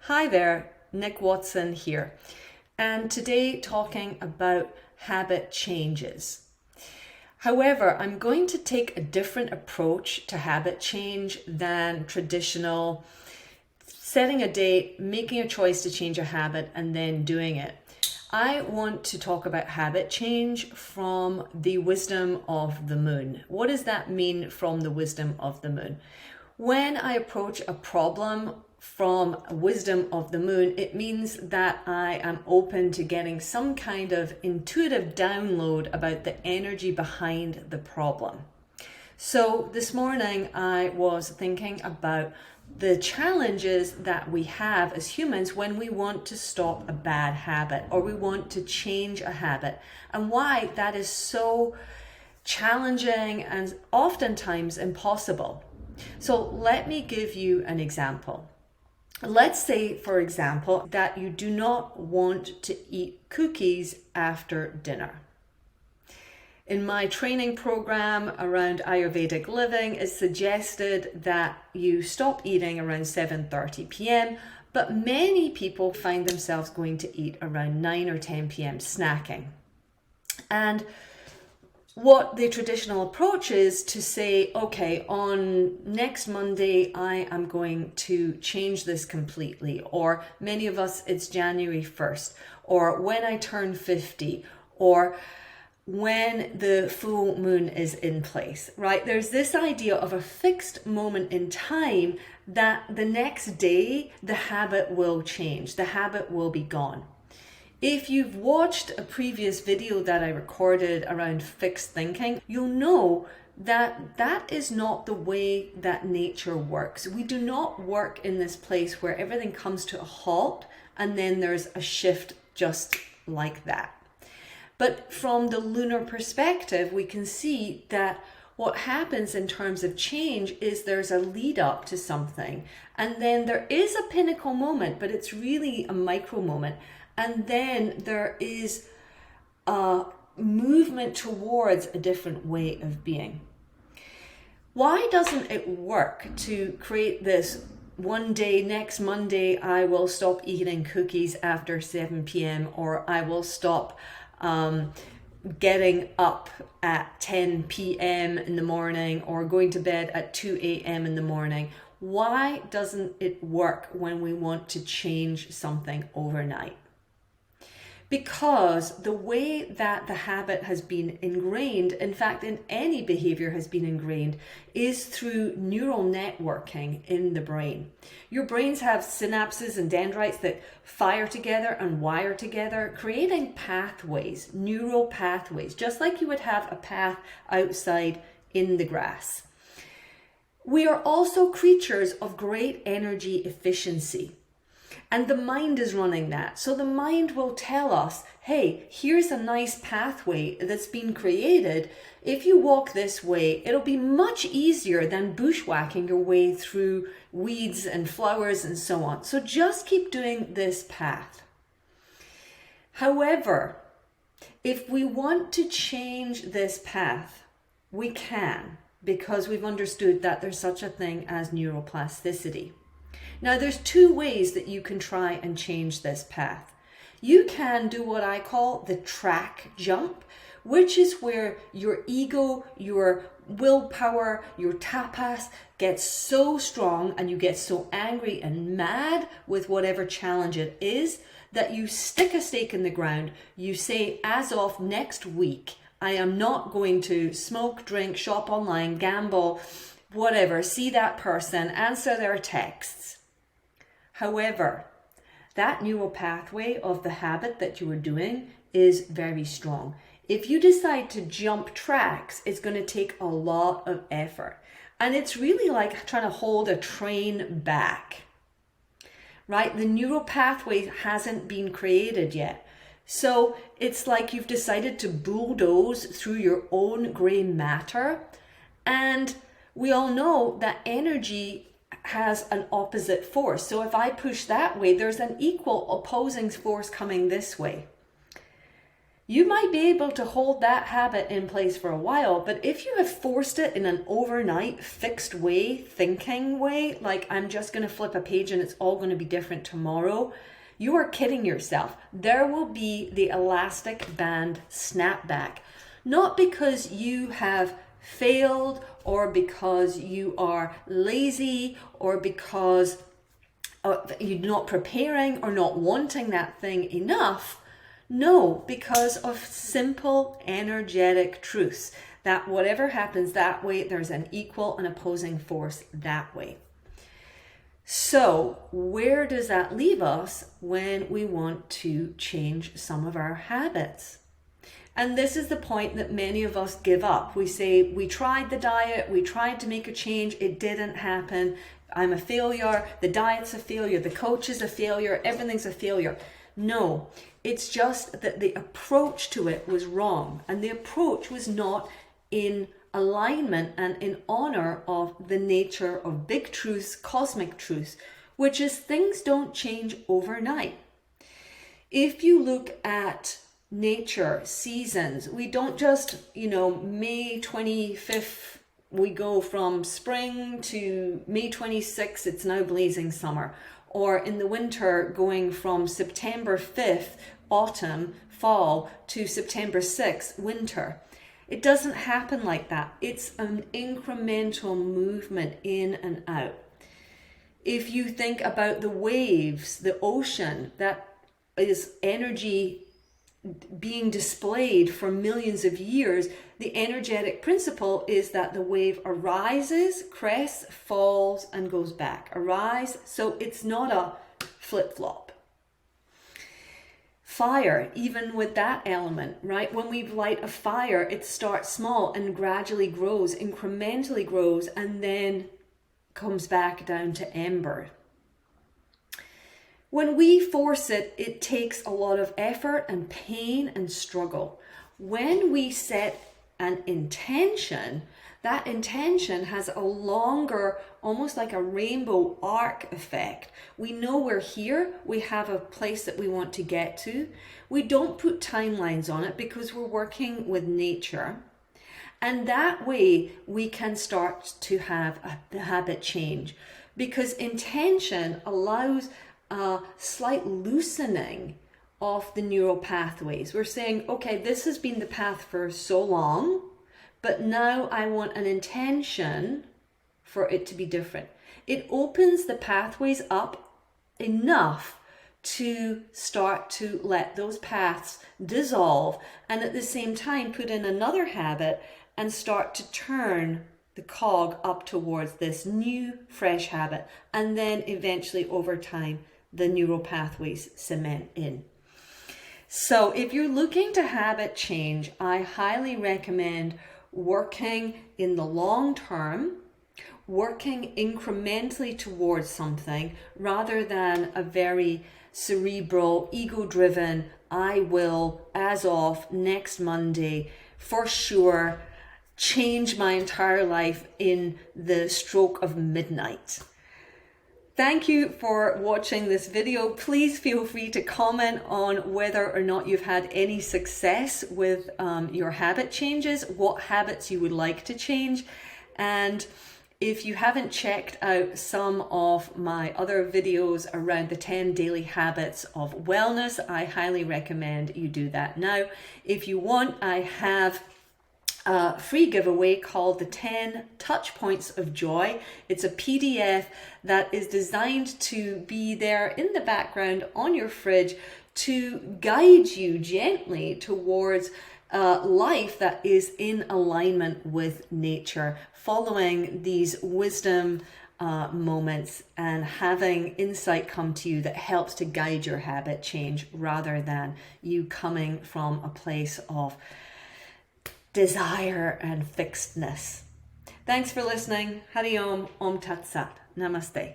Hi there, Nic Watson here, and today talking about habit changes. However, I'm going to take a different approach to habit change than traditional setting a date, making a choice to change a habit, and then doing it. I want to talk about habit change from the wisdom of the moon. What does that mean from the wisdom of the moon? When I approach a problem from wisdom of the moon, it means that I am open to getting some kind of intuitive download about the energy behind the problem. So this morning I was thinking about the challenges that we have as humans when we want to stop a bad habit or we want to change a habit, and why that is so challenging and oftentimes impossible. So let me give you an example. Let's say, for example, that you do not want to eat cookies after dinner. In my training program around Ayurvedic living, it's suggested that you stop eating around 7:30 p.m., but many people find themselves going to eat around 9 or 10 p.m. snacking. And what the traditional approach is to say, okay, on next Monday, I am going to change this completely. Or many of us, it's January 1st, or when I turn 50, or when the full moon is in place, right? There's this idea of a fixed moment in time that the next day, the habit will change, the habit will be gone. If you've watched a previous video that I recorded around fixed thinking, you'll know that that is not the way that nature works. We do not work in this place where everything comes to a halt and then there's a shift just like that. But from the lunar perspective, we can see that what happens in terms of change is there's a lead up to something, and then there is a pinnacle moment, but it's really a micro moment. And then there is a movement towards a different way of being. Why doesn't it work to create this one day, next Monday, I will stop eating cookies after 7 p.m. or I will stop getting up at 10 p.m. in the morning or going to bed at 2 a.m. in the morning? Why doesn't it work when we want to change something overnight? Because the way that the habit has been ingrained, in fact, in any behavior has been ingrained, is through neural networking in the brain. Your brains have synapses and dendrites that fire together and wire together, creating pathways, neural pathways, just like you would have a path outside in the grass. We are also creatures of great energy efficiency. And the mind is running that. So the mind will tell us, hey, here's a nice pathway that's been created. If you walk this way, it'll be much easier than bushwhacking your way through weeds and flowers and so on. So just keep doing this path. However, if we want to change this path, we can, because we've understood that there's such a thing as neuroplasticity. Now, there's two ways that you can try and change this path. You can do what I call the track jump, which is where your ego, your willpower, your tapas gets so strong and you get so angry and mad with whatever challenge it is that you stick a stake in the ground. You say, as of next week, I am not going to smoke, drink, shop online, gamble, whatever, see that person, answer their texts. However, that neural pathway of the habit that you are doing is very strong. If you decide to jump tracks, it's going to take a lot of effort. And it's really like trying to hold a train back, right? The neural pathway hasn't been created yet. So it's like you've decided to bulldoze through your own gray matter. And we all know that energy has an opposite force. So if I push that way, there's an equal opposing force coming this way. You might be able to hold that habit in place for a while, but if you have forced it in an overnight, fixed way, thinking way, like I'm just going to flip a page and it's all going to be different tomorrow, you are kidding yourself. There will be the elastic band snapback. Not because you have failed or because you are lazy or because you're not preparing or not wanting that thing enough. No, because of simple energetic truths that whatever happens that way, there's an equal and opposing force that way. So where does that leave us when we want to change some of our habits? And this is the point that many of us give up. We say, we tried the diet, we tried to make a change, it didn't happen, I'm a failure, the diet's a failure, the coach is a failure, everything's a failure. No, it's just that the approach to it was wrong, and the approach was not in alignment and in honor of the nature of big truths, cosmic truths, which is things don't change overnight. If you look at nature, seasons, we don't just, May 25th, we go from spring to May 26th, it's now blazing summer. Or in the winter, going from September 5th, autumn, fall, to September 6th, winter. It doesn't happen like that. It's an incremental movement in and out. If you think about the waves, the ocean, that is energy being displayed for millions of years, the energetic principle is that the wave arises, crests, falls, and goes back. Arise, so it's not a flip-flop. Fire, even with that element, right? When we light a fire, it starts small and gradually grows, incrementally grows, and then comes back down to ember. When we force it, it takes a lot of effort and pain and struggle. When we set an intention, that intention has a longer, almost like a rainbow arc effect. We know we're here, we have a place that we want to get to. We don't put timelines on it because we're working with nature. And that way we can start to have a habit change, because intention allows a slight loosening of the neural pathways. We're saying, okay, this has been the path for so long, but now I want an intention for it to be different. It opens the pathways up enough to start to let those paths dissolve, and at the same time put in another habit and start to turn the cog up towards this new, fresh habit. And then eventually over time, the neural pathways cement in. So if you're looking to habit change, I highly recommend working in the long term, working incrementally towards something rather than a very cerebral, ego-driven, I will, as of next Monday, for sure, change my entire life in the stroke of midnight. Thank you for watching this video. Please feel free to comment on whether or not you've had any success with your habit changes, what habits you would like to change. And if you haven't checked out some of my other videos around the 10 daily habits of wellness, I highly recommend you do that now. If you want, I have a free giveaway called the 10 Touch Points of Joy. It's a PDF that is designed to be there in the background on your fridge to guide you gently towards a life that is in alignment with nature, following these wisdom moments and having insight come to you that helps to guide your habit change rather than you coming from a place of desire and fixedness. Thanks for listening. Hari Om, Om Tat Sat. Namaste.